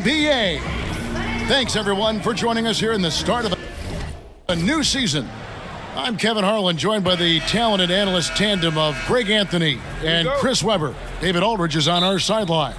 NBA. Thanks, everyone, for joining us here in the start of a new season. I'm Kevin Harlan, joined by the talented analyst tandem of Greg Anthony and Chris Webber. David Aldridge is on our sideline.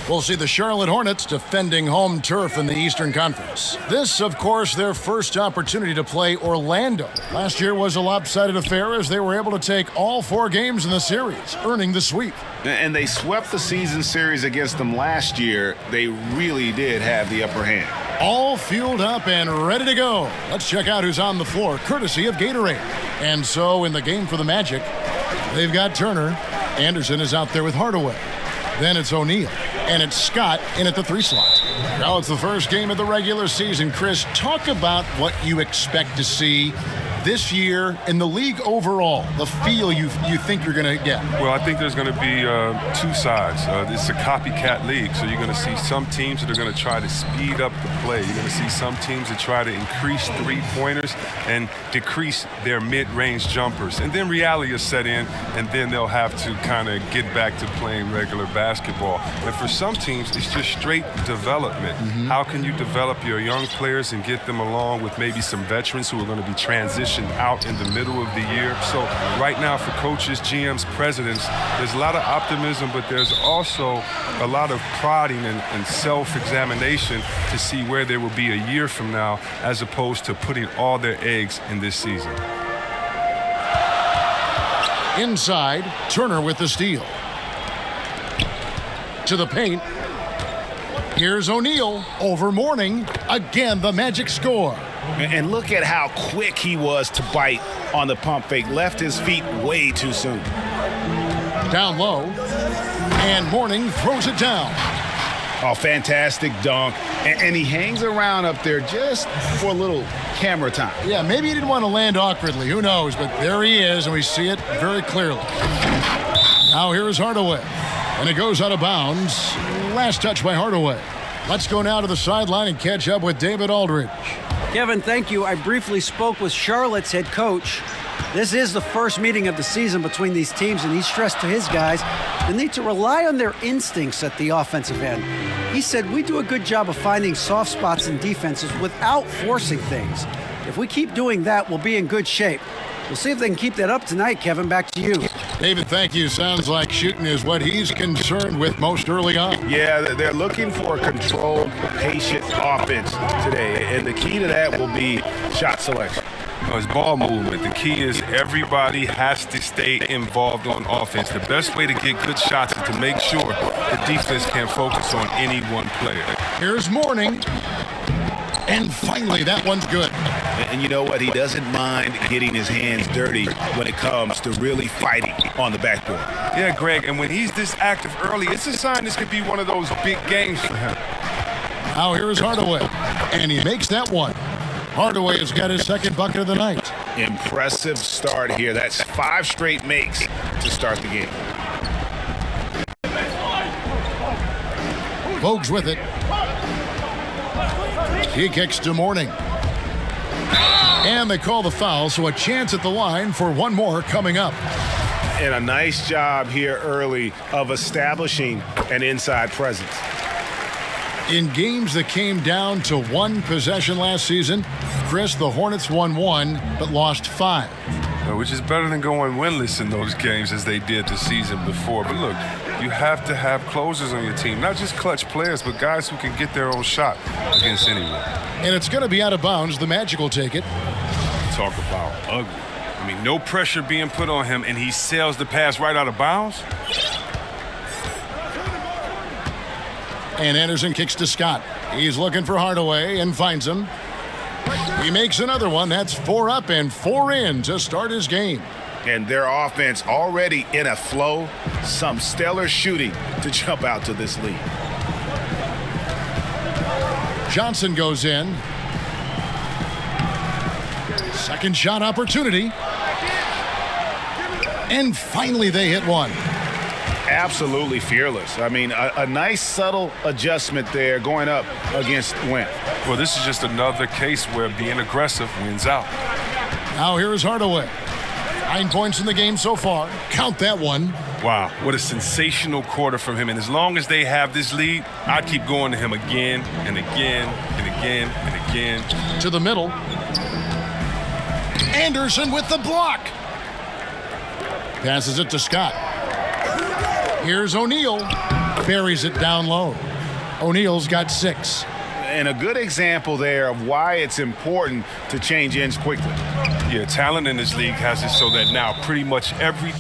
We'll see the Charlotte Hornets defending home turf in the Eastern Conference. This, of course, their first opportunity to play Orlando. Last year was a lopsided affair as they were able to take all 4 games in the series, earning the sweep. And they swept the season series against them last year. They really did have the upper hand. All fueled up and ready to go. Let's check out who's on the floor, courtesy of Gatorade. And so in the game for the Magic, they've got Turner. Anderson is out there with Hardaway. Then it's O'Neal. And it's Scott in at the 3 slot. Now it's the first game of the regular season. Chris, talk about what you expect to see this year in the league overall, the feel you think you're going to get. Well, I think there's going to be 2 sides. It's a copycat league, so you're going to see some teams that are going to try to speed up the play. You're going to see some teams that try to increase three-pointers and decrease their mid-range jumpers. And then reality will set in, and then they'll have to kind of get back to playing regular basketball. And for some teams, it's just straight development. How can you develop your young players and get them along with maybe some veterans who are going to be transitioned out in the middle of the year? So right now for coaches, GMs, presidents, there's a lot of optimism, but there's also a lot of prodding and self-examination to see where they will be a year from now, as opposed to putting all their eggs in this season. Inside, Turner with the steal. To the paint. Here's O'Neal over Mourning. Again, the Magic score. And look at how quick he was to bite on the pump fake. Left his feet way too soon. Down low. And Mourning throws it down. Oh, fantastic dunk. And he hangs around up there just for a little camera time. Yeah, maybe he didn't want to land awkwardly. Who knows? But there he is, and we see it very clearly. Now here's Hardaway. And it goes out of bounds. Last touch by Hardaway. Let's go now to the sideline and catch up with David Aldridge. Kevin, thank you. I briefly spoke with Charlotte's head coach. This is the first meeting of the season between these teams, and he stressed to his guys the need to rely on their instincts at the offensive end. He said, we do a good job of finding soft spots in defenses without forcing things. If we keep doing that, we'll be in good shape. We'll see if they can keep that up tonight, Kevin. Back to you. David, thank you. Sounds like shooting is what he's concerned with most early on. Yeah, they're looking for a controlled, patient offense today. And the key to that will be shot selection. It's ball movement. The key is everybody has to stay involved on offense. The best way to get good shots is to make sure the defense can't focus on any one player. Here's Mourning. And finally, that one's good. And you know what? He doesn't mind getting his hands dirty when it comes to really fighting on the backboard. Yeah, Greg, and when he's this active early, it's a sign this could be one of those big games for him. Now here's Hardaway, and he makes that one. Hardaway has got his second bucket of the night. Impressive start here. That's 5 straight makes to start the game. Bogues with it. He kicks to Mourning. And they call the foul, so a chance at the line for one more coming up. And a nice job here early of establishing an inside presence. In games that came down to 1 possession last season, Chris, the Hornets won 1 but lost 5. Which is better than going winless in those games as they did the season before. But look, you have to have closers on your team, not just clutch players, but guys who can get their own shot against anyone. And it's going to be out of bounds. The Magic will take it. Talk about ugly. I mean, no pressure being put on him, and he sails the pass right out of bounds. And Anderson kicks to Scott. He's looking for Hardaway and finds him. He makes another one. That's 4 up and 4 in to start his game. And their offense already in a flow. Some stellar shooting to jump out to this lead. Johnson goes in. Second shot opportunity. And finally they hit one. Absolutely fearless. I mean, a nice subtle adjustment there going up against Wentz. Well, this is just another case where being aggressive wins out. Now here's Hardaway. 9 points in the game so far. Count that one. Wow, what a sensational quarter from him. And as long as they have this lead, I keep going to him again and again and again and again. To the middle. Anderson with the block. Passes it to Scott. Here's O'Neal. Buries it down low. O'Neal's got 6. And a good example there of why it's important to change ends quickly. Yeah, talent in this league has it so that now pretty much every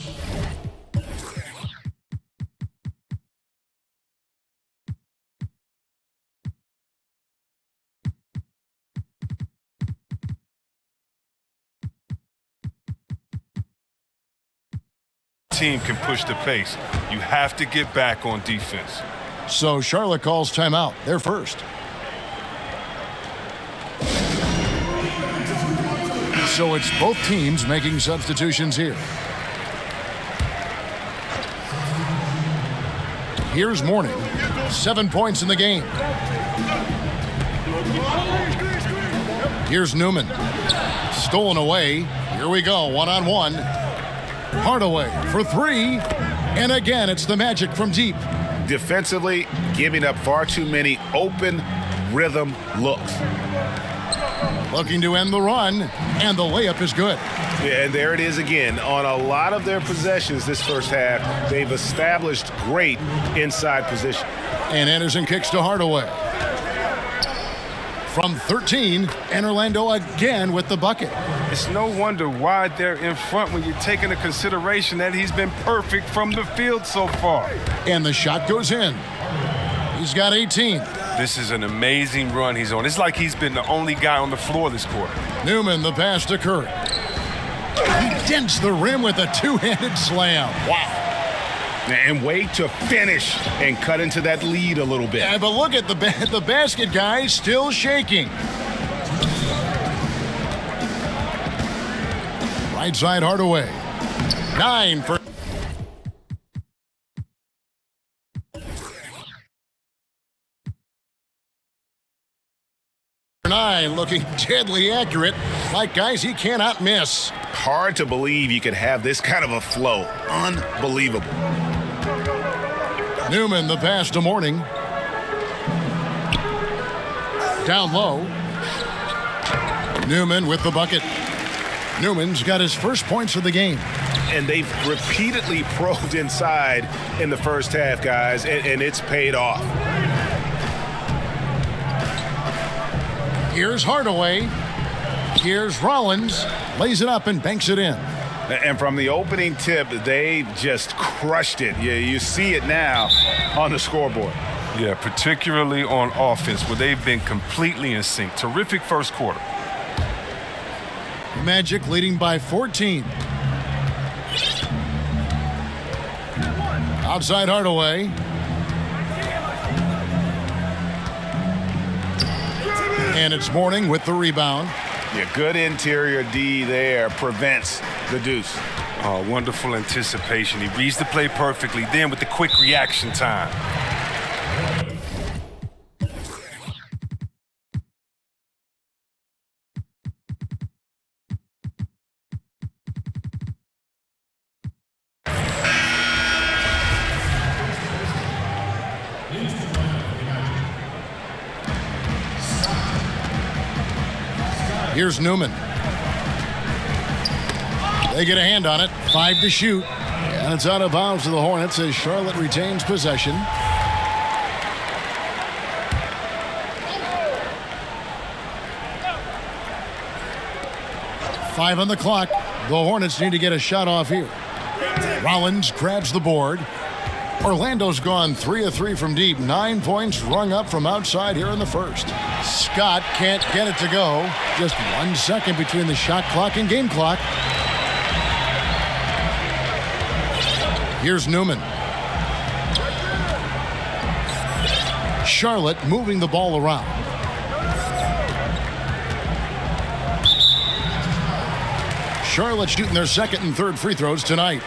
team can push the pace. You have to get back on defense. So Charlotte calls timeout. They're first. So it's both teams making substitutions here. Here's Mourning. 7 points in the game. Here's Newman. Stolen away. Here we go. One-on-one. Hardaway for 3. And again, it's the Magic from deep. Defensively, giving up far too many open rhythm looks. Looking to end the run, and the layup is good. Yeah, and there it is again. On a lot of their possessions this first half, they've established great inside position. And Anderson kicks to Hardaway. From 13, and Orlando again with the bucket. It's no wonder why they're in front when you're taking into consideration that he's been perfect from the field so far. And the shot goes in. He's got 18. This is an amazing run he's on. It's like he's been the only guy on the floor this quarter. Newman, the pass to Curry. He dents the rim with a two-handed slam. Wow. And wait to finish and cut into that lead a little bit. Yeah, but look at the basket, guys, still shaking. Right side Hardaway. 9 for... looking deadly accurate. Like, guys, he cannot miss. Hard to believe you could have this kind of a flow. Unbelievable. Newman, the pass to Mourning. Down low. Newman with the bucket. Newman's got his first points of the game. And they've repeatedly probed inside in the first half, guys, and it's paid off. Here's Hardaway. Here's Rollins. Lays it up and banks it in. And from the opening tip, they just crushed it. You see it now on the scoreboard. Yeah, particularly on offense, where they've been completely in sync. Terrific first quarter. Magic leading by 14. Outside Hardaway. And it's Mourning with the rebound. Yeah, good interior D there. Prevents the deuce. Oh, wonderful anticipation. He reads the play perfectly. Then with the quick reaction time. Here's Newman. They get a hand on it. 5 to shoot. And it's out of bounds to the Hornets as Charlotte retains possession. Five on the clock. The Hornets need to get a shot off here. Rollins grabs the board. Orlando's gone 3 of 3 from deep. 9 points rung up from outside here in the first. Scott can't get it to go. Just 1 second between the shot clock and game clock. Here's Newman. Charlotte moving the ball around. Charlotte shooting their second and third free throws tonight.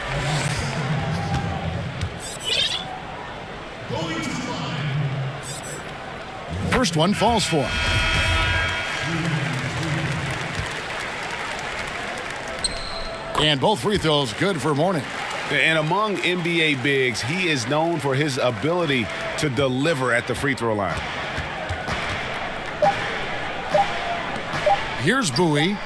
First one falls for him. And both free throws good for Mourning. And among NBA bigs, he is known for his ability to deliver at the free throw line. Here's Bowie.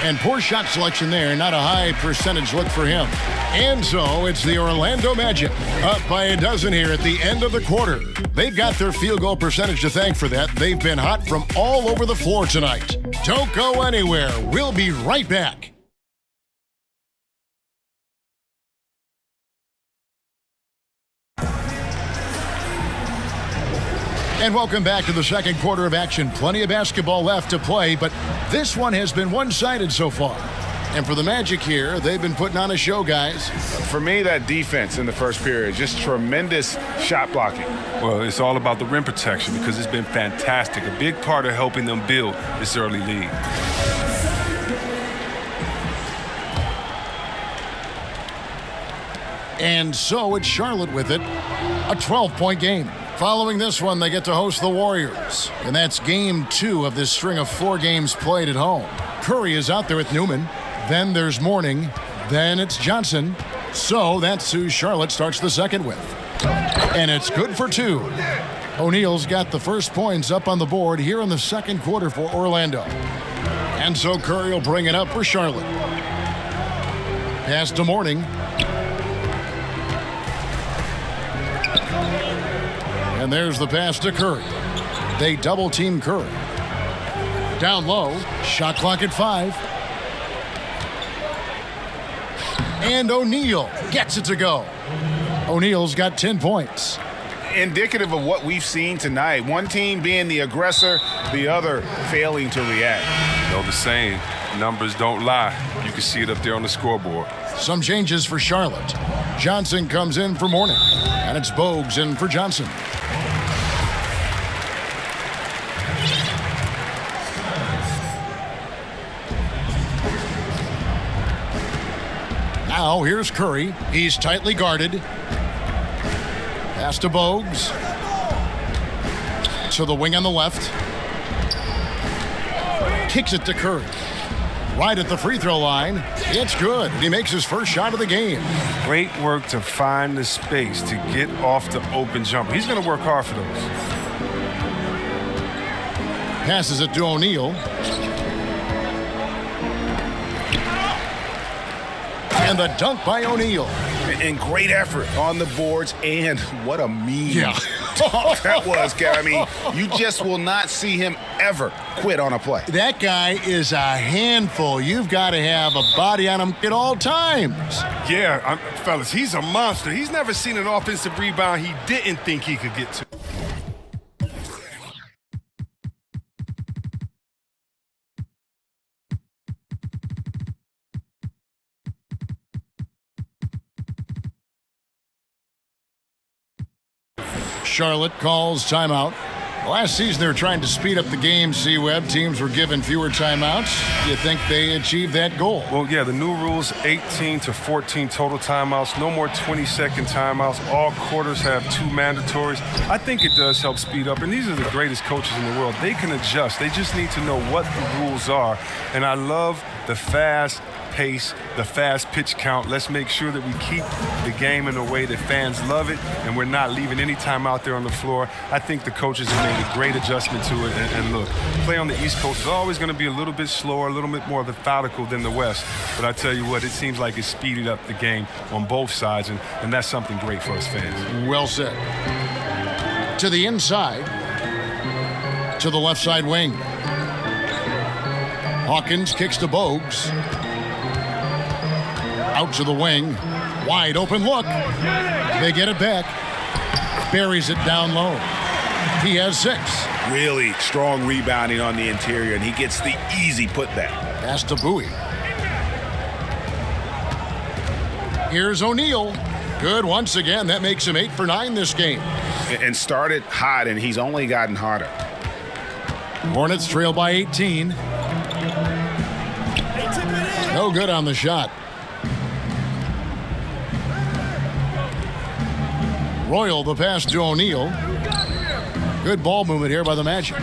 And poor shot selection there. Not a high percentage look for him. And so it's the Orlando Magic up by a dozen here at the end of the quarter. They've got their field goal percentage to thank for that. They've been hot from all over the floor tonight. Don't go anywhere. We'll be right back. And welcome back to the second quarter of action. Plenty of basketball left to play, but this one has been one-sided so far. And for the Magic here, they've been putting on a show, guys. For me, that defense in the first period, just tremendous shot blocking. Well, it's all about the rim protection because it's been fantastic. A big part of helping them build this early lead. And so it's Charlotte with it, a 12-point game. Following this one, they get to host the Warriors. And that's game 2 of this string of 4 games played at home. Curry is out there with Newman. Then there's Mourning. Then it's Johnson. So that's who Charlotte starts the second with. And it's good for 2. O'Neal's got the first points up on the board here in the second quarter for Orlando. And so Curry will bring it up for Charlotte. Pass to Mourning. And there's the pass to Curry. They double-team Curry. Down low, shot clock at 5. And O'Neal gets it to go. O'Neal's got 10 points. Indicative of what we've seen tonight. One team being the aggressor, the other failing to react. They're the same. Numbers don't lie. You can see it up there on the scoreboard. Some changes for Charlotte. Johnson comes in for Mourning. And it's Bogues in for Johnson. Now here's Curry. He's tightly guarded. Pass to Bogues. To the wing on the left. Kicks it to Curry. Right at the free throw line. It's good. He makes his first shot of the game. Great work to find the space to get off the open jumper. He's going to work hard for those. Passes it to O'Neal. And the dunk by O'Neal. And great effort on the boards, and what a mean dunk that was, Kev. I mean, you just will not see him ever quit on a play. That guy is a handful. You've got to have a body on him at all times. Yeah, fellas, he's a monster. He's never seen an offensive rebound he didn't think he could get to. Charlotte calls timeout. Last season, they were trying to speed up the game, C-Web. Teams were given fewer timeouts. You think they achieved that goal? Well, yeah, the new rules, 18 to 14 total timeouts. No more 20-second timeouts. All quarters have 2 mandatories. I think it does help speed up. And these are the greatest coaches in the world. They can adjust. They just need to know what the rules are. And I love the fast pace, the fast pitch count. Let's make sure that we keep the game in a way that fans love it, and we're not leaving any time out there on the floor. I think the coaches have made a great adjustment to it. And look, play on the East Coast is always going to be a little bit slower, a little bit more methodical than the West. But I tell you what, it seems like it's speeded up the game on both sides, and that's something great for us fans. Well said. To the inside. To the left side wing. Hawkins kicks to Bogues. Out to the wing. Wide open look. They get it back. Buries it down low. He has 6. Really strong rebounding on the interior, and he gets the easy putback. Pass to Bowie. Here's O'Neal. Good once again. That makes him 8 for 9 this game. And started hot, and he's only gotten hotter. Hornets trail by 18. No good on the shot. Royal, the pass to O'Neal. Good ball movement here by the Magic.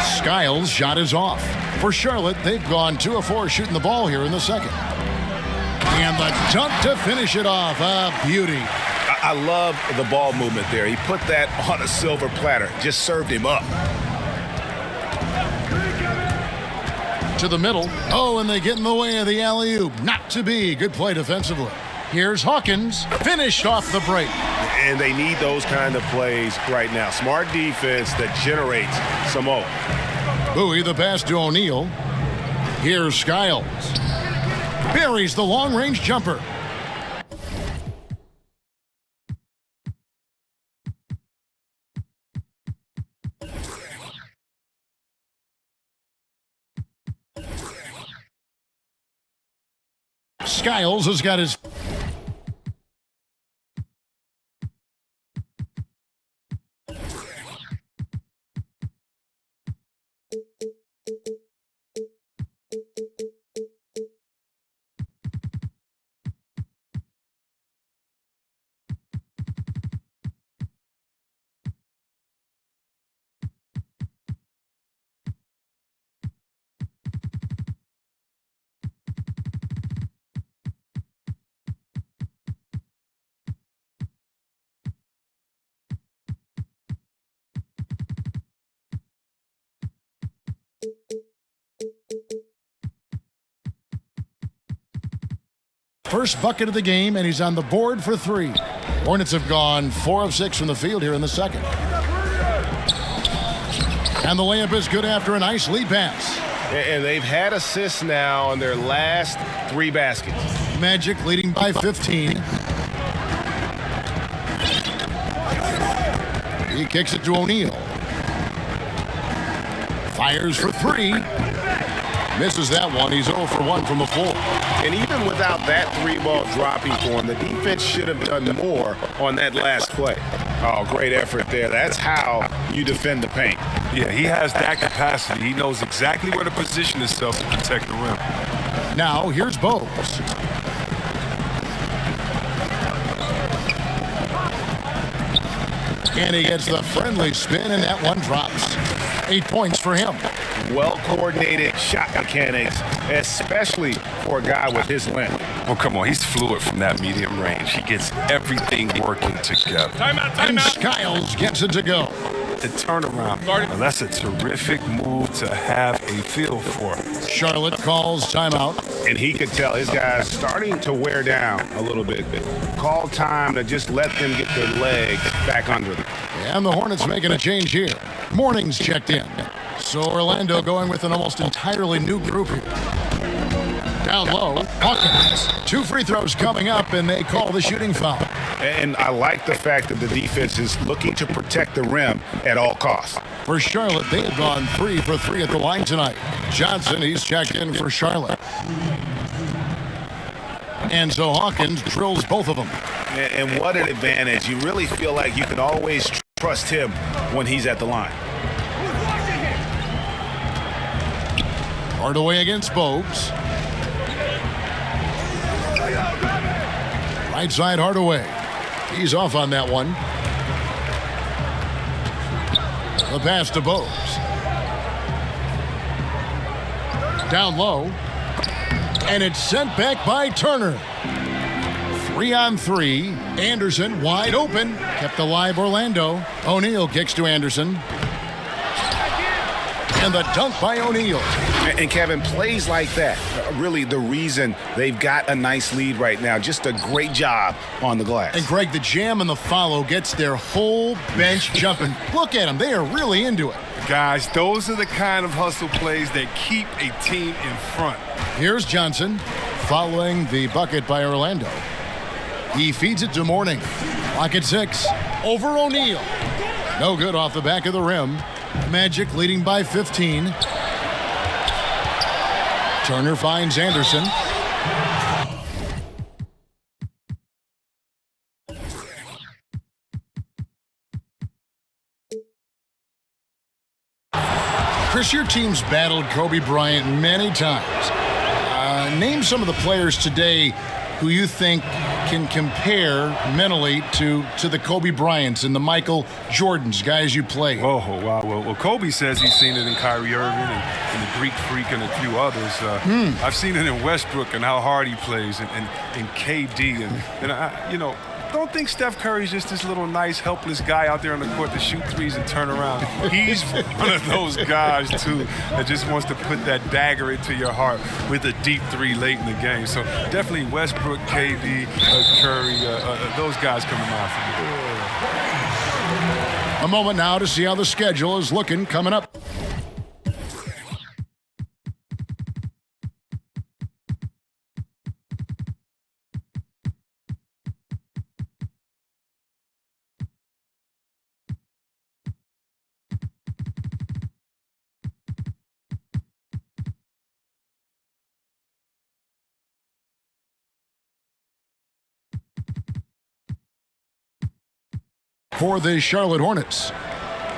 Skiles' shot is off. For Charlotte, they've gone 2 of 4 shooting the ball here in the second. And the dunk to finish it off. A beauty. I love the ball movement there. He put that on a silver platter. Just served him up. To the middle. Oh, and they get in the way of the alley-oop. Not to be. Good play defensively. Here's Hawkins. Finished off the break. And they need those kind of plays right now. Smart defense that generates some more. Bowie the pass to O'Neal. Here's Skiles. Buries the long-range jumper. Skiles has got his... First bucket of the game, and he's on the board for 3. Hornets have gone 4 of 6 from the field here in the second. And the layup is good after a nice lead pass. And they've had assists now on their last 3 baskets. Magic leading by 15. He kicks it to O'Neal. Fires for 3. Misses that one. He's 0 for 1 from the floor. And even without that 3-ball dropping for him, the defense should have done more on that last play. Oh, great effort there. That's how you defend the paint. Yeah, he has that capacity. He knows exactly where to position himself to protect the rim. Now, here's Bowes. And he gets the friendly spin, and that one drops. 8 points for him. Well-coordinated shot mechanics, especially for a guy with his length. Oh, come on. He's fluid from that medium range. He gets everything working together. And Skiles gets it to go. The turnaround. Now, that's a terrific move to have a feel for. Charlotte calls timeout. And he could tell his guys starting to wear down a little bit. Call time to just let them get their legs back under them. And the Hornets making a change here. Morning's checked in. So Orlando going with an almost entirely new group here. Down low, Hawkins. 2 free throws coming up, and they call the shooting foul. And I like the fact that the defense is looking to protect the rim at all costs. For Charlotte, they have gone 3 for 3 at the line tonight. Johnson, he's checked in for Charlotte. And so Hawkins drills both of them. And what an advantage. You really feel like you can always trust him when he's at the line. Hardaway against Bowes. Right side Hardaway. He's off on that one. The pass to Bowes. Down low. And it's sent back by Turner. 3-on-3. Anderson wide open. Kept alive Orlando. O'Neal kicks to Anderson. And the dunk by O'Neal. And Kevin, plays like that, really the reason they've got a nice lead right now. Just a great job on the glass. And Greg, the jam and the follow gets their whole bench jumping. Look at them. They are really into it. Guys, those are the kind of hustle plays that keep a team in front. Here's Johnson following the bucket by Orlando. He feeds it to Morning. Clock at 6. Over O'Neal. No good off the back of the rim. Magic leading by 15. Turner finds Anderson. Chris, your team's battled Kobe Bryant many times. Name some of the players today who you think can compare mentally to the Kobe Bryants and the Michael Jordans, guys you play? Oh, wow. Well, Kobe says he's seen it in Kyrie Irving and the Greek Freak and a few others. I've seen it in Westbrook and how hard he plays and KD. And I don't think Steph Curry's just this little nice, helpless guy out there on the court to shoot threes and turn around. He's one of those guys, too, that just wants to put that dagger into your heart with a deep three late in the game. So definitely Westbrook, KD, Curry, those guys come to mind for me. A moment now to see how the schedule is looking coming up. For the Charlotte Hornets.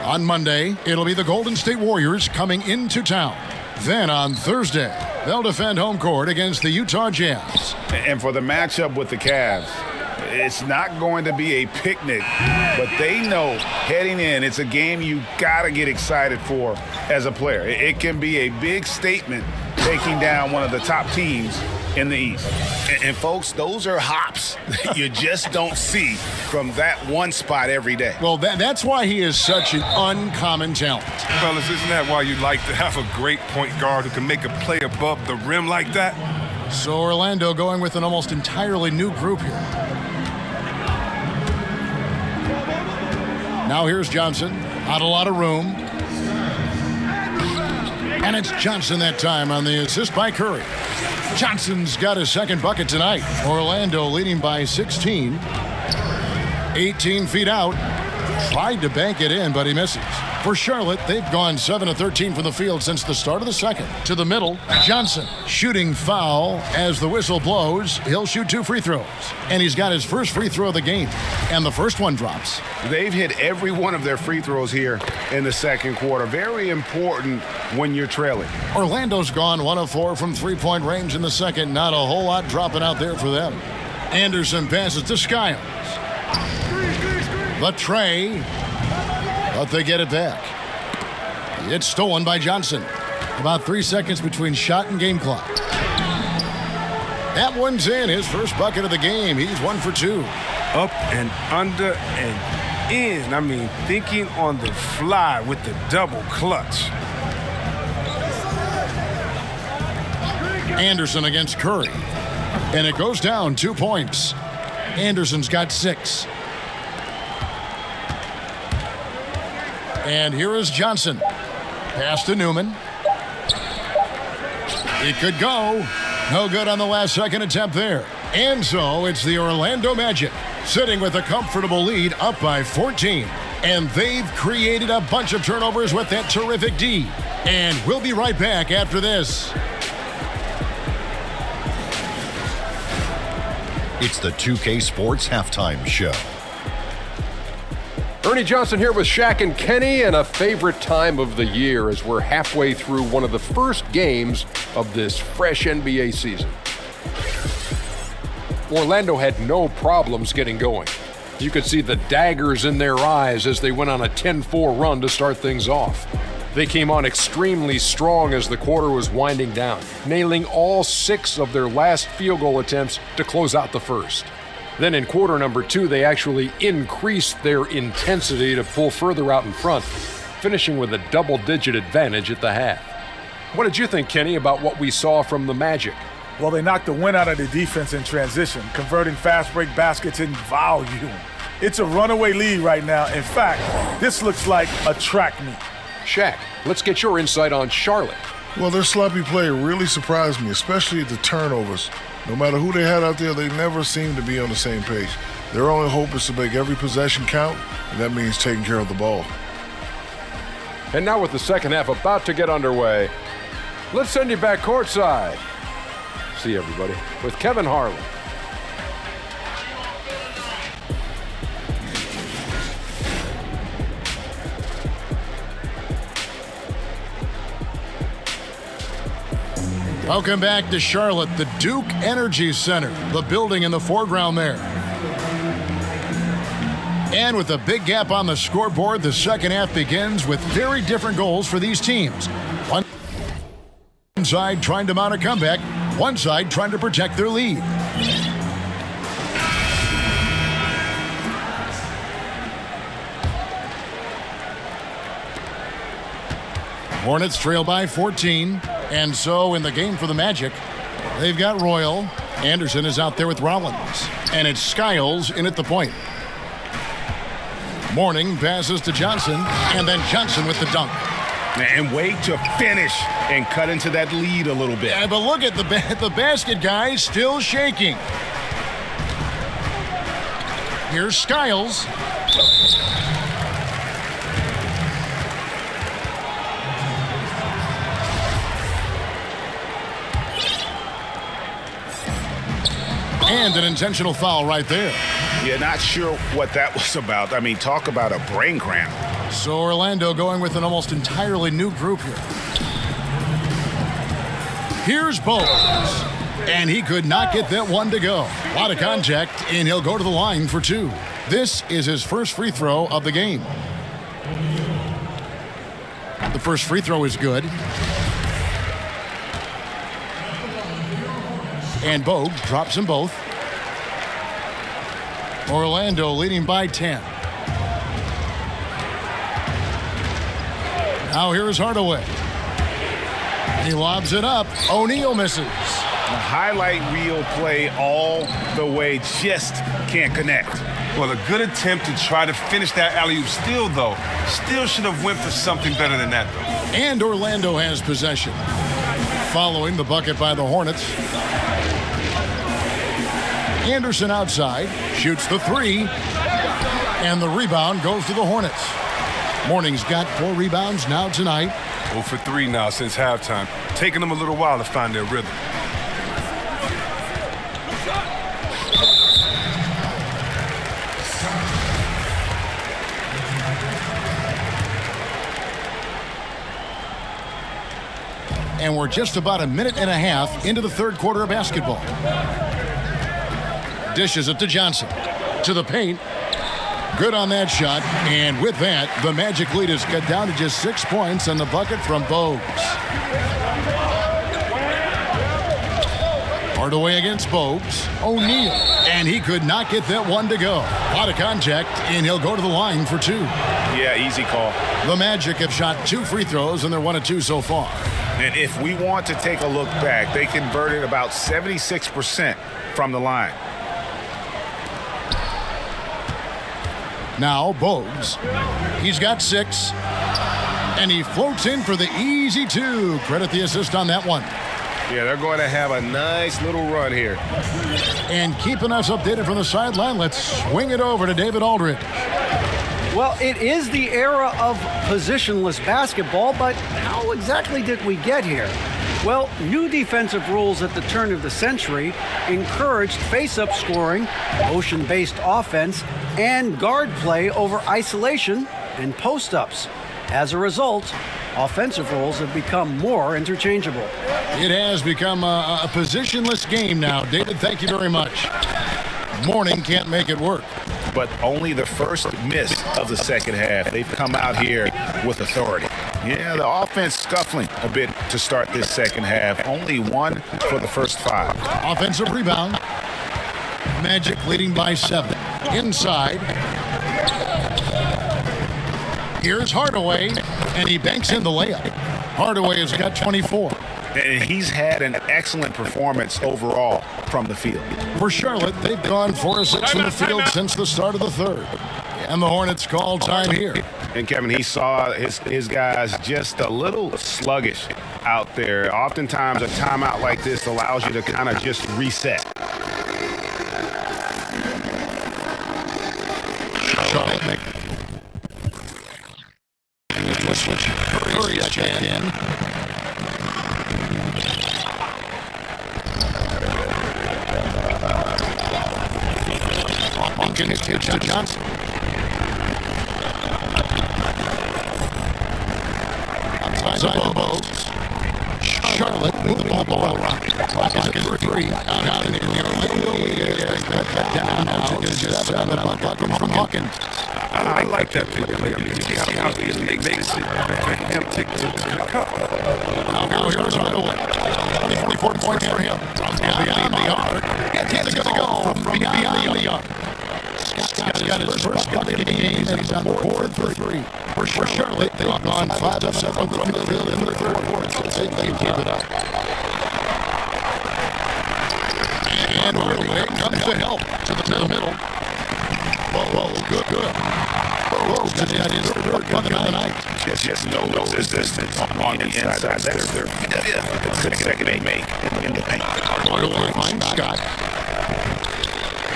On Monday, it'll be the Golden State Warriors coming into town. Then on Thursday, they'll defend home court against the Utah Jazz. And for the matchup with the Cavs, it's not going to be a picnic, but they know heading in, it's a game you got to get excited for as a player. It can be a big statement taking down one of the top teams in the East. And folks, those are hops that you just don't see from that one spot every day. Well, that's why he is such an uncommon talent. Fellas, isn't that why you like to have a great point guard who can make a play above the rim like that? So Orlando going with an almost entirely new group here. Now here's Johnson. Not a lot of room. And it's Johnson that time on the assist by Curry. Johnson's got his second bucket tonight. Orlando leading by 16. 18 feet out. Tried to bank it in, but he misses. For Charlotte, they've gone 7 of 13 from the field since the start of the second. To the middle, Johnson shooting foul as the whistle blows. He'll shoot 2 free throws. And he's got his first free throw of the game. And the first one drops. They've hit every one of their free throws here in the second quarter. Very important when you're trailing. Orlando's gone 1 of 4 from three-point range in the second. Not a whole lot dropping out there for them. Anderson passes to Skiles. The tray. But they get it back. It's stolen by Johnson. About 3 seconds between shot and game clock. That one's in. His first bucket of the game. He's 1 for 2. Up and under and in. I mean, thinking on the fly with the double clutch. Anderson against Curry. And it goes down 2 points. Anderson's got 6. And here is Johnson. Pass to Newman. It could go. No good on the last second attempt there. And so it's the Orlando Magic sitting with a comfortable lead up by 14. And they've created a bunch of turnovers with that terrific D. And we'll be right back after this. It's the 2K Sports Halftime Show. Ernie Johnson here with Shaq and Kenny, and a favorite time of the year as we're halfway through one of the first games of this fresh NBA season. Orlando had no problems getting going. You could see the daggers in their eyes as they went on a 10-4 run to start things off. They came on extremely strong as the quarter was winding down, nailing all 6 of their last field goal attempts to close out the first. Then in quarter number 2, they actually increased their intensity to pull further out in front, finishing with a double-digit advantage at the half. What did you think, Kenny, about what we saw from the Magic? Well, they knocked the wind out of the defense in transition, converting fast break baskets in volume. It's a runaway lead right now. In fact, this looks like a track meet. Shaq, let's get your insight on Charlotte. Well, their sloppy play really surprised me, especially the turnovers. No matter who they had out there, they never seemed to be on the same page. Their only hope is to make every possession count, and that means taking care of the ball. And now with the second half about to get underway, let's send you back courtside. See you, everybody, with Kevin Harlan. Welcome back to Charlotte, the Duke Energy Center, the building in the foreground there. And with a big gap on the scoreboard, the second half begins with very different goals for these teams. One side trying to mount a comeback, one side trying to protect their lead. Hornets trail by 14, and so in the game for the Magic, they've got Royal. Anderson is out there with Rollins, and it's Skiles in at the point. Morning passes to Johnson, and then Johnson with the dunk. And wait to finish and cut into that lead a little bit. Yeah, but look at the basket, guys, still shaking. Here's Skiles. And an intentional foul right there. Yeah, not sure what that was about. I mean, talk about a brain cramp. So Orlando going with an almost entirely new group here. Here's Bowles. And he could not get that one to go. A lot of contact, and he'll go to the line for two. This is his first free throw of the game. The first free throw is good. And Bogue drops them both. Orlando leading by 10. Now here's Hardaway. He lobs it up. O'Neal misses. A highlight reel play all the way, just can't connect. Well, a good attempt to try to finish that alley-oop steal, though. Still should have went for something better than that, though. And Orlando has possession. Following the bucket by the Hornets. Anderson outside, shoots the three, and the rebound goes to the Hornets. Morning's got 4 rebounds now tonight. 0 for 3 now since halftime. Taking them a little while to find their rhythm. And we're just about a minute and a half into the third quarter of basketball. Dishes it to Johnson. To the paint. Good on that shot. And with that, the Magic lead is cut down to just 6 points on the bucket from Bogues. Hardaway against Bogues. O'Neal. And he could not get that one to go. A lot of contact, and he'll go to the line for 2. Yeah, easy call. The Magic have shot 2 free throws, and they're 1 of 2 so far. And if we want to take a look back, they converted about 76% from the line. Now Bogues. He's got 6. And he floats in for the easy 2. Credit the assist on that one. Yeah, they're going to have a nice little run here. And keeping us updated from the sideline, let's swing it over to David Aldridge. Well, it is the era of positionless basketball, but how exactly did we get here? Well, new defensive rules at the turn of the century encouraged face-up scoring, motion-based offense, and guard play over isolation and post-ups. As a result, offensive rules have become more interchangeable. It has become a positionless game now. David, thank you very much. Morning can't make it work. But only the first miss of the second half. They've come out here with authority. Yeah, the offense scuffling a bit to start this second half. Only 1 for the first 5. Offensive rebound. Magic leading by 7. Inside. Here's Hardaway, and he banks in the layup. Hardaway has got 24. And he's had an excellent performance overall from the field. For Charlotte, they've gone 4 of 6 from the field since the start of the third. And the Hornets call time here. And Kevin, he saw his guys just a little sluggish out there. Oftentimes, a timeout like this allows you to kind of just reset. Charlotte. Hurry check in. Hawkins pitch to Johnson. Outside of Bogues. Charlotte with the ball around. Clock is for 3. Out in the Orlando lead. Down now to just 7 bucket from Hawkins. I like that play. See how he makes it for him to the cup. Now here's Hardaway. 24 points for him. From beyond the arc. He's going to go from beyond the arc. Scott's got his first bucket of the game, and he's on the board for 3. For Charlotte, they've gone 5 of 7 from the field in the third quarter, so they can keep it up. And Hardaway comes to help to the middle. Whoa, good. Whoa, got his third bucket of the night. Just no resistance on the inside. That's their second make in the paint. Hardaway finds Scott.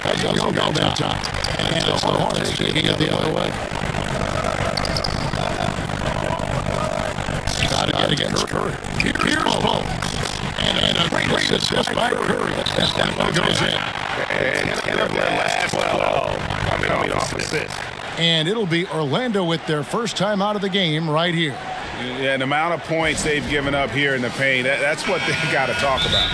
That doesn't go that time. And it's the Hornets taking it the other way. Scott against Curry. Here's Bo. And a great assist by Curry. That one goes in. And the last coming off assist. And it'll be Orlando with their first time out of the game right here. Yeah, the amount of points they've given up here in the paint, that's what they got to talk about.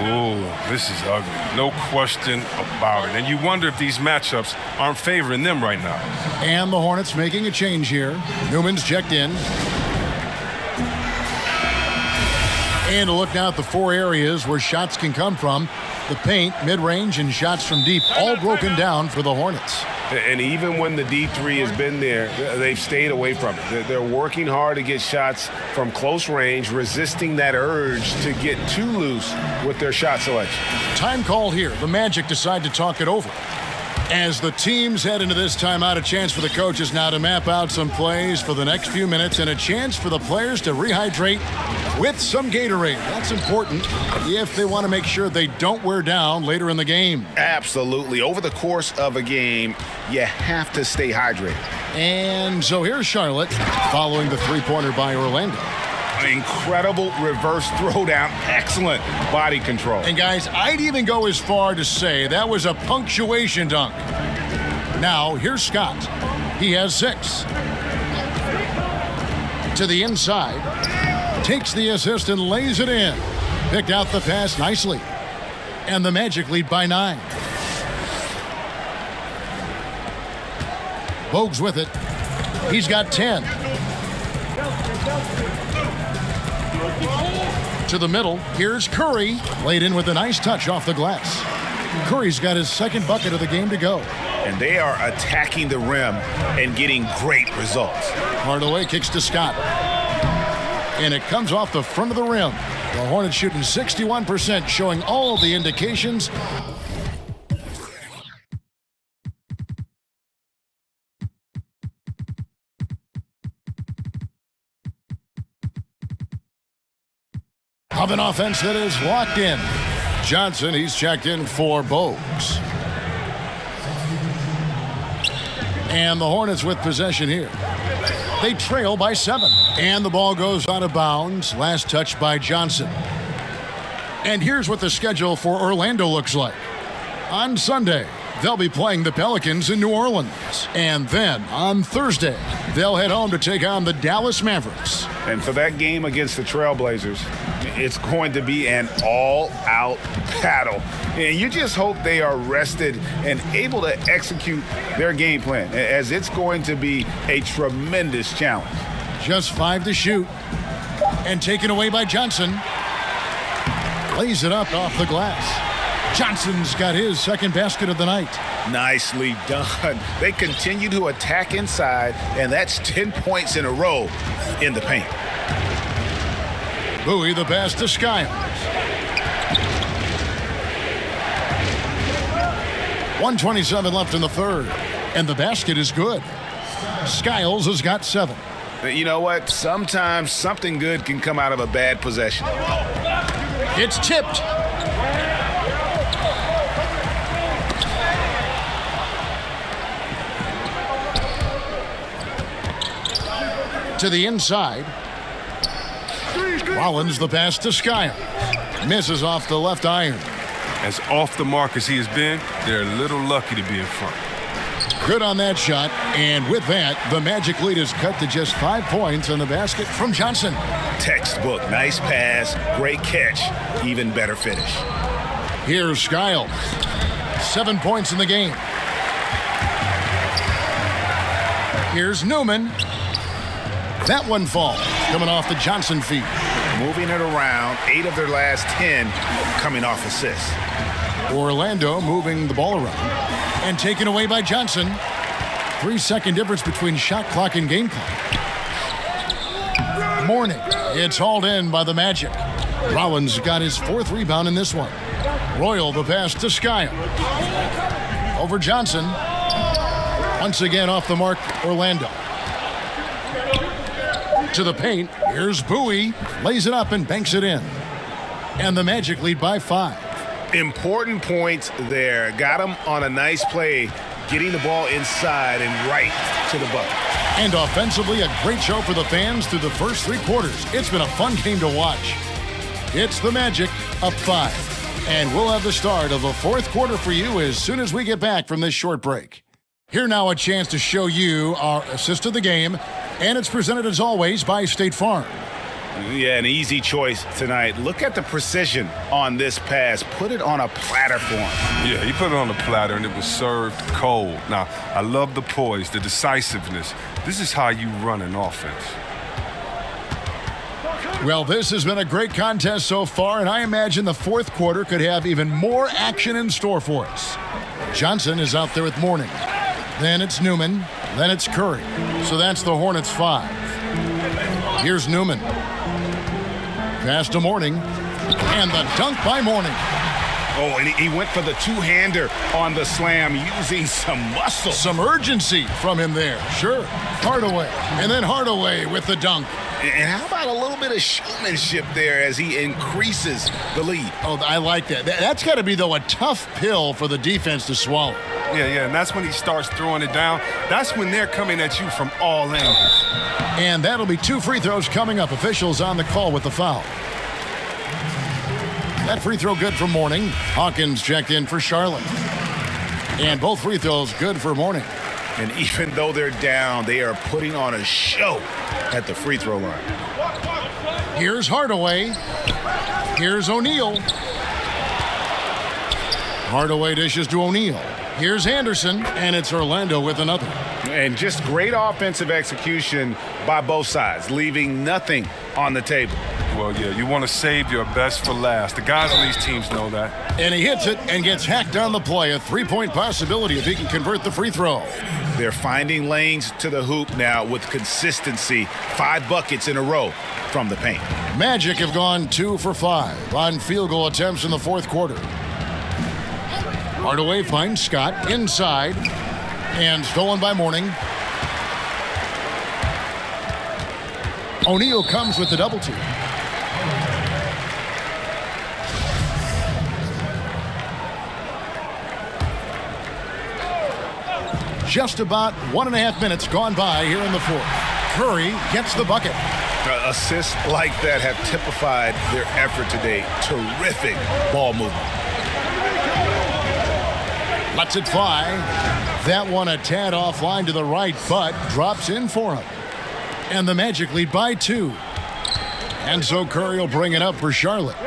Oh, this is ugly. No question about it. And you wonder if these matchups aren't favoring them right now. And the Hornets making a change here. Newman's checked in. And a look now at the 4 areas where shots can come from. The paint, mid-range, and shots from deep, all broken down for the Hornets. And even when the D3 has been there, they've stayed away from it. They're working hard to get shots from close range, resisting that urge to get too loose with their shot selection. Time call here. The Magic decide to talk it over. As the teams head into this timeout, a chance for the coaches now to map out some plays for the next few minutes and a chance for the players to rehydrate with some Gatorade. That's important if they want to make sure they don't wear down later in the game. Absolutely. Over the course of a game, you have to stay hydrated. And so here's Charlotte following the three-pointer by Orlando. Incredible reverse throwdown. Excellent body control. And guys, I'd even go as far to say that was a punctuation dunk. Now, here's Scott. He has 6. To the inside. Takes the assist and lays it in. Picked out the pass nicely. And the Magic lead by 9. Bogues with it. He's got 10. To the middle, here's Curry, laid in with a nice touch off the glass. Curry's got his second bucket of the game to go. And they are attacking the rim and getting great results. Hardaway kicks to Scott. And it comes off the front of the rim. The Hornets shooting 61%, showing all the indications. Of an offense that is locked in. Johnson, he's checked in for Bogues. And the Hornets with possession here. They trail by 7. And the ball goes out of bounds. Last touch by Johnson. And here's what the schedule for Orlando looks like. On Sunday, they'll be playing the Pelicans in New Orleans. And then on Thursday, they'll head home to take on the Dallas Mavericks. And for that game against the Trailblazers, it's going to be an all-out battle. And you just hope they are rested and able to execute their game plan, as it's going to be a tremendous challenge. Just 5 to shoot. And taken away by Johnson. Lays it up off the glass. Johnson's got his second basket of the night. Nicely done. They continue to attack inside, and that's 10 points in a row in the paint. Bowie the pass to Skiles. 1:27 left in the third, and the basket is good. Skiles has got 7. You know what? Sometimes something good can come out of a bad possession. It's tipped. To the inside. Rollins the pass to Skiles. Misses off the left iron. As off the mark as he has been, they're a little lucky to be in front. Good on that shot. And with that, the Magic lead is cut to just 5 points on the basket from Johnson. Textbook. Nice pass. Great catch. Even better finish. Here's Skiles. 7 points in the game. Here's Newman. That one falls, coming off the Johnson feet. Moving it around. 8 of their last 10 coming off assists. Orlando moving the ball around and taken away by Johnson. 3-second difference between shot clock and game clock. Morning. It's hauled in by the Magic. Rollins got his 4th rebound in this one. Royal the pass to Skiles. Over Johnson. Once again off the mark, Orlando. To the paint. Here's Bowie. Lays it up and banks it in. And the Magic lead by 5. Important points there. Got him on a nice play, getting the ball inside and right to the bucket. And offensively, a great show for the fans through the first 3 quarters. It's been a fun game to watch. It's the Magic up 5. And we'll have the start of the 4th quarter for you as soon as we get back from this short break. Here now a chance to show you our assist of the game. And it's presented as always by State Farm. Yeah, an easy choice tonight. Look at the precision on this pass. Put it on a platter for him. Yeah, he put it on the platter, and it was served cold. Now, I love the poise, the decisiveness. This is how you run an offense. Well, this has been a great contest so far, and I imagine the 4th quarter could have even more action in store for us. Johnson is out there with Mourning. Then it's Newman. Then it's Curry. So that's the Hornets 5. Here's Newman. Pass to Mourning. And the dunk by Mourning. Oh, and he went for the two-hander on the slam, using some muscle. Some urgency from him there. Sure. Hardaway. And then Hardaway with the dunk. And how about a little bit of showmanship there as he increases the lead? Oh, I like that. That's got to be, though, a tough pill for the defense to swallow. Yeah, and that's when he starts throwing it down. That's when they're coming at you from all angles. And that'll be 2 free throws coming up. Officials on the call with the foul. That free throw good for Mourning. Hawkins checked in for Charlotte. And both free throws good for Mourning. And even though they're down, they are putting on a show at the free throw line. Here's Hardaway. Here's O'Neal. Hardaway dishes to O'Neal. Here's Anderson, and it's Orlando with another. And just great offensive execution by both sides, leaving nothing on the table. Well, yeah, you want to save your best for last. The guys on these teams know that. And he hits it and gets hacked on the play. A 3-point possibility if he can convert the free throw. They're finding lanes to the hoop now with consistency. 5 buckets in a row from the paint. Magic have gone 2 for 5 on field goal attempts in the 4th quarter. Hardaway finds Scott inside and stolen by Mourning. O'Neal comes with the double team. Just about 1.5 minutes gone by here in the 4th. Curry gets the bucket. Assists like that have typified their effort today. Terrific ball movement. Lets it fly. That one a tad offline to the right, but drops in for him. And the Magic lead by 2. And so Curry will bring it up for Charlotte.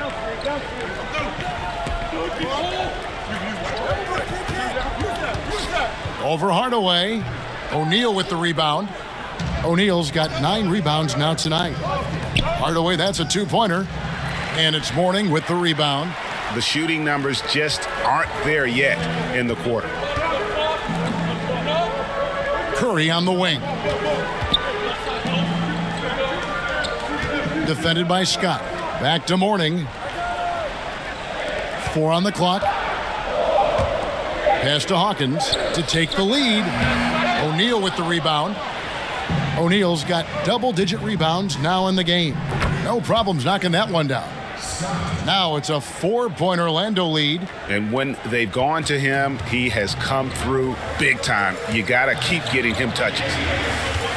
Over Hardaway. O'Neal with the rebound. O'Neal's got 9 rebounds now tonight. Hardaway, that's a 2-pointer. And it's Mourning with the rebound. The shooting numbers just aren't there yet in the quarter. Curry on the wing. Defended by Scott. Back to Mourning. 4 on the clock. Pass to Hawkins to take the lead. O'Neal with the rebound. O'Neal's got double-digit rebounds now in the game. No problems knocking that one down. Now it's a 4-point Orlando lead. And when they've gone to him, he has come through big time. You got to keep getting him touches.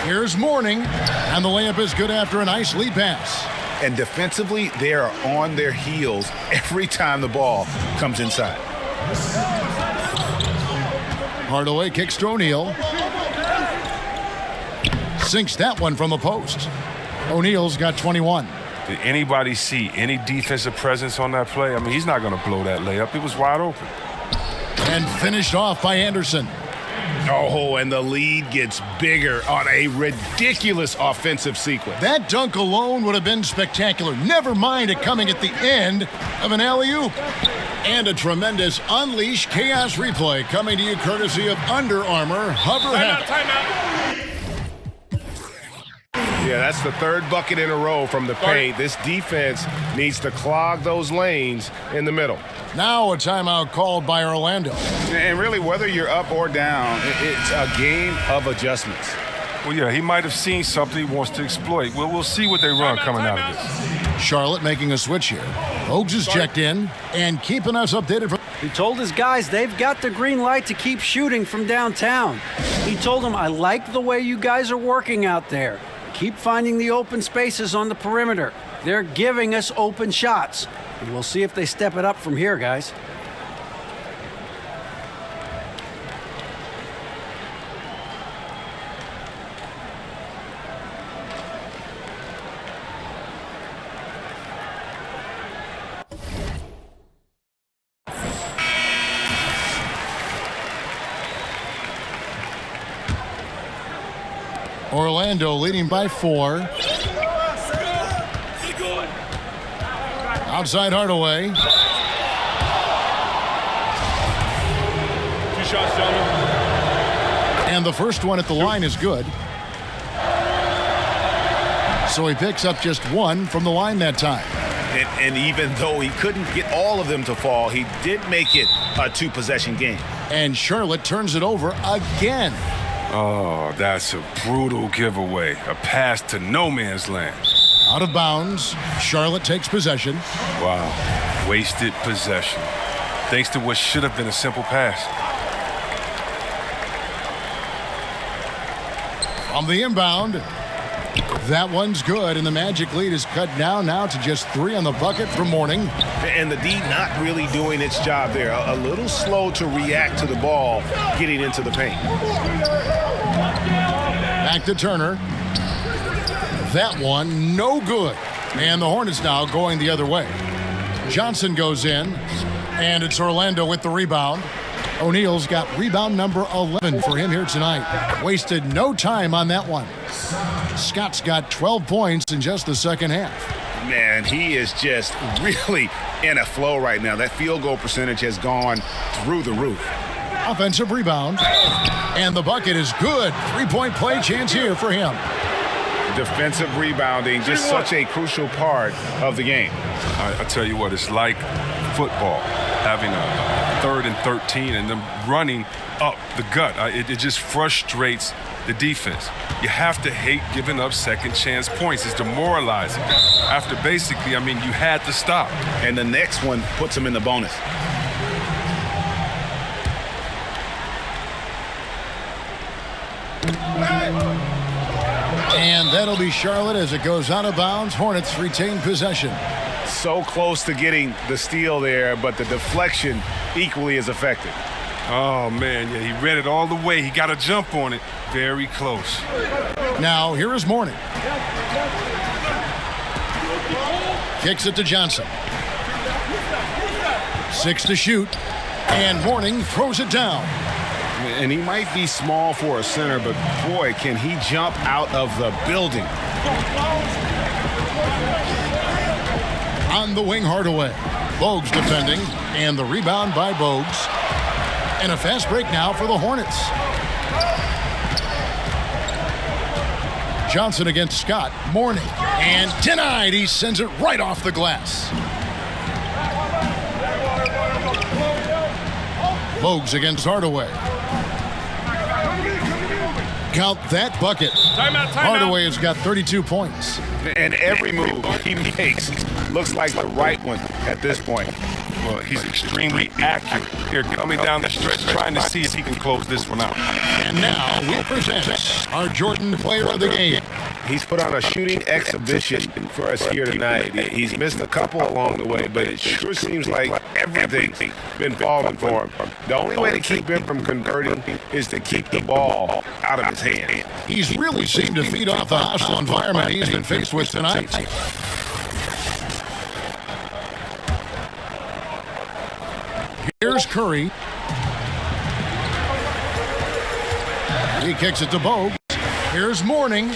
Here's Mourning, and the layup is good after a nice lead pass. And defensively, they are on their heels every time the ball comes inside. Hardaway kicks to O'Neal. Sinks that one from the post. O'Neal's got 21. Did anybody see any defensive presence on that play? I mean, he's not going to blow that layup. It was wide open. And finished off by Anderson. Oh, and the lead gets bigger on a ridiculous offensive sequence. That dunk alone would have been spectacular. Never mind it coming at the end of an alley-oop. And a tremendous Unleash Chaos replay coming to you courtesy of Under Armour Hover Hat. Yeah, that's the third bucket in a row from the paint. This defense needs to clog those lanes in the middle. Now a timeout called by Orlando. And really, whether you're up or down, it's a game of adjustments. Well, yeah, he might have seen something he wants to exploit. Well, we'll see what they run coming out of this. Charlotte making a switch here. Bogues is checked in and keeping us updated. He told his guys they've got the green light to keep shooting from downtown. He told them, I like the way you guys are working out there. Keep finding the open spaces on the perimeter. They're giving us open shots. And we'll see if they step it up from here, guys. Orlando leading by 4. Outside Hardaway. 2 shots, gentlemen. And the first one at the line is good. So he picks up just 1 from the line that time. And even though he couldn't get all of them to fall, he did make it a 2-possession game. And Charlotte turns it over again. Oh, that's a brutal giveaway. A pass to no man's land. Out of bounds. Charlotte takes possession. Wow. Wasted possession. Thanks to what should have been a simple pass. On the inbound. That one's good, and the Magic lead is cut down now to just 3 on the bucket for Mourning. And the D not really doing its job there. A little slow to react to the ball getting into the paint. Back to Turner. That one, no good. And the Hornets now going the other way. Johnson goes in, and it's Orlando with the rebound. O'Neal's got rebound number 11 for him here tonight. Wasted no time on that one. Scott's got 12 points in just the second half. Man, he is just really in a flow right now. That field goal percentage has gone through the roof. Offensive rebound. And the bucket is good. 3-point play chance here for him. Defensive rebounding, just such a crucial part of the game. I tell you what, it's like football, having a 3rd and 13 and them running up the gut. It just frustrates the defense. You have to hate giving up second chance points. It's demoralizing. After basically, I mean, you had to stop. And the next one puts him in the bonus. And that'll be Charlotte as it goes out of bounds. Hornets retain possession. So close to getting the steal there, but the deflection equally as effective. Oh, man, yeah, he read it all the way. He got a jump on it. Very close. Now, here is Mourning. Kicks it to Johnson. 6 to shoot. And Mourning throws it down. And he might be small for a center, but boy, can he jump out of the building. On the wing, Hardaway. Bogues defending, and the rebound by Bogues. And a fast break now for the Hornets. Johnson against Scott. Mourning. And denied. He sends it right off the glass. Bogues against Hardaway. Count that bucket. Timeout. Hardaway has got 32 points. And every move he makes looks like the right one at this point. Well, he's extremely accurate. Here, coming down the stretch, trying to see if he can close this one out. And now we present our Jordan Player of the Game. He's put on a shooting exhibition for us here tonight. He's missed a couple along the way, but it sure seems like everything's been falling for him. The only way to keep him from converting is to keep the ball out of his hand. He's really seemed to feed off the hostile environment he's been faced with tonight. Here's Curry. He kicks it to Bogue. Here's Mourning.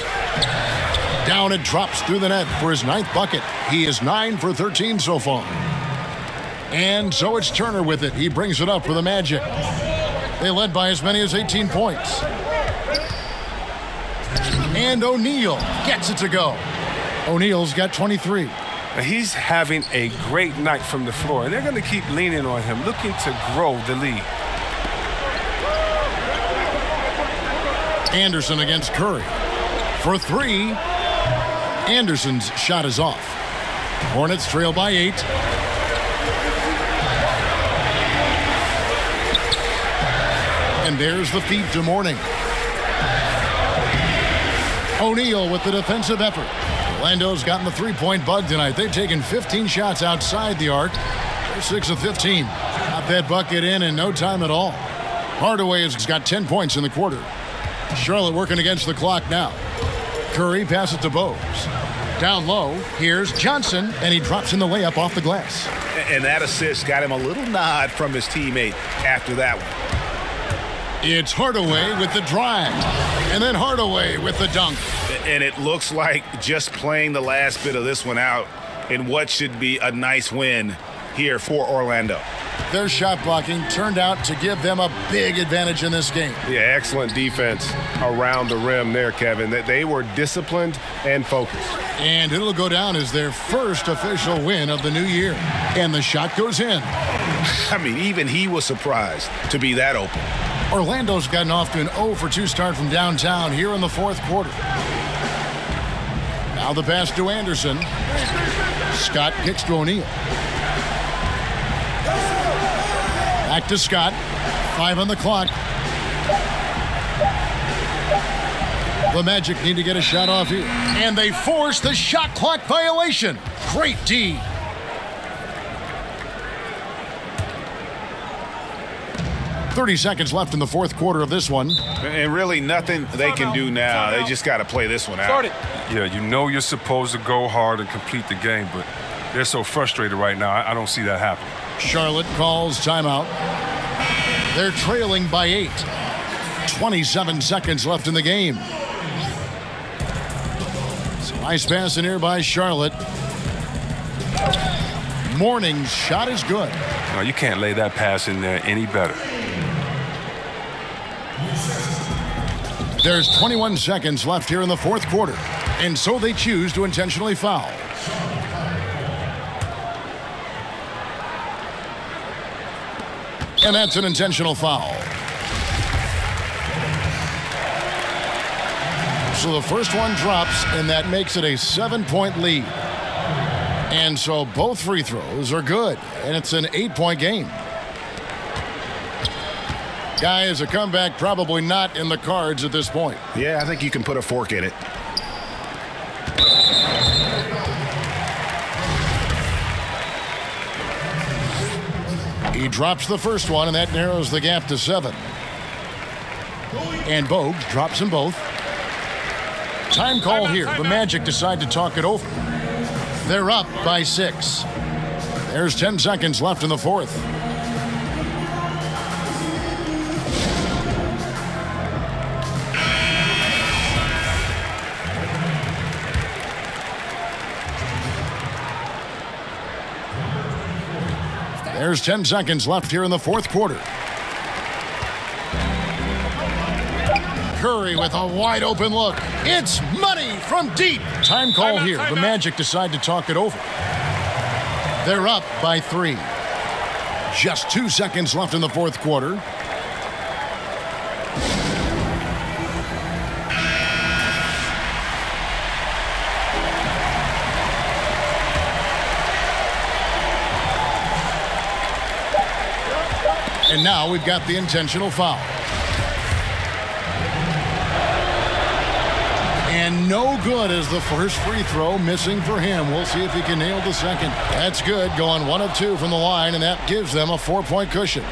Down it drops through the net for his 9th bucket. He is 9 for 13 so far. And so it's Turner with it. He brings it up for the Magic. They led by as many as 18 points. And O'Neal gets it to go. O'Neal's got 23. He's having a great night from the floor, and they're going to keep leaning on him, looking to grow the lead. Anderson against Curry. For 3. Anderson's shot is off. Hornets trail by 8. And there's the feed to Mourning. O'Neal with the defensive effort. Orlando's gotten the three-point bug tonight. They've taken 15 shots outside the arc. They're 6 of 15. Got that bucket in no time at all. Hardaway has got 10 points in the quarter. Charlotte working against the clock now. Curry passes to Bogues. Down low, here's Johnson, and he drops in the layup off the glass. And that assist got him a little nod from his teammate after that one. It's Hardaway with the drive, and then Hardaway with the dunk. And it looks like just playing the last bit of this one out in what should be a nice win here for Orlando. Their shot blocking turned out to give them a big advantage in this game. Yeah, excellent defense around the rim there, Kevin. They were disciplined and focused. And it'll go down as their first official win of the new year. And the shot goes in. I mean, even he was surprised to be that open. Orlando's gotten off to an 0 for 2 start from downtown here in the 4th quarter. Now the pass to Anderson. Scott kicks to O'Neal. Back to Scott. 5 on the clock. The Magic need to get a shot off here. And they force the shot clock violation. Great D. $30 left in the 4th quarter of this one. And really nothing they can do now. They just got to play this one out. Yeah, you know you're supposed to go hard and complete the game, but they're so frustrated right now. I don't see that happening. Charlotte calls timeout. They're trailing by 8. 27 seconds left in the game. So nice pass in here by Charlotte. Mourning's shot is good. No, you can't lay that pass in there any better. There's 21 seconds left here in the 4th quarter, and so they choose to intentionally foul. And that's an intentional foul. So the first one drops, and that makes it a 7-point lead. And so both free throws are good, and it's an 8-point game. Guys, a comeback probably not in the cards at this point. Yeah, I think you can put a fork in it. He drops the first one, and that narrows the gap to 7. And Bogues drops them both. Time call here. The Magic decide to talk it over. They're up by 6. There's 10 seconds left in the 4th. There's 10 seconds left here in the 4th quarter. Curry with a wide open look. It's money from deep. Time call here. The Magic decide to talk it over. They're up by 3. Just 2 seconds left in the 4th quarter. And now we've got the intentional foul. And no good as the first free throw missing for him. We'll see if he can nail the second. That's good, going 1 of 2 from the line, and that gives them a 4-point cushion.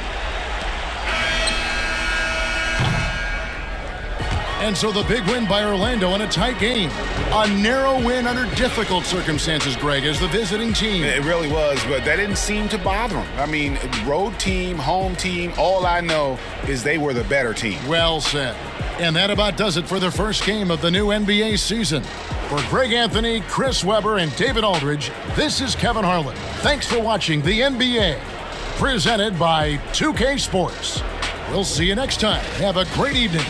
And so the big win by Orlando in a tight game. A narrow win under difficult circumstances, Greg, as the visiting team. It really was, but that didn't seem to bother them. I mean, road team, home team, all I know is they were the better team. Well said. And that about does it for the first game of the new NBA season. For Greg Anthony, Chris Webber, and David Aldridge, this is Kevin Harlan. Thanks for watching the NBA, presented by 2K Sports. We'll see you next time. Have a great evening.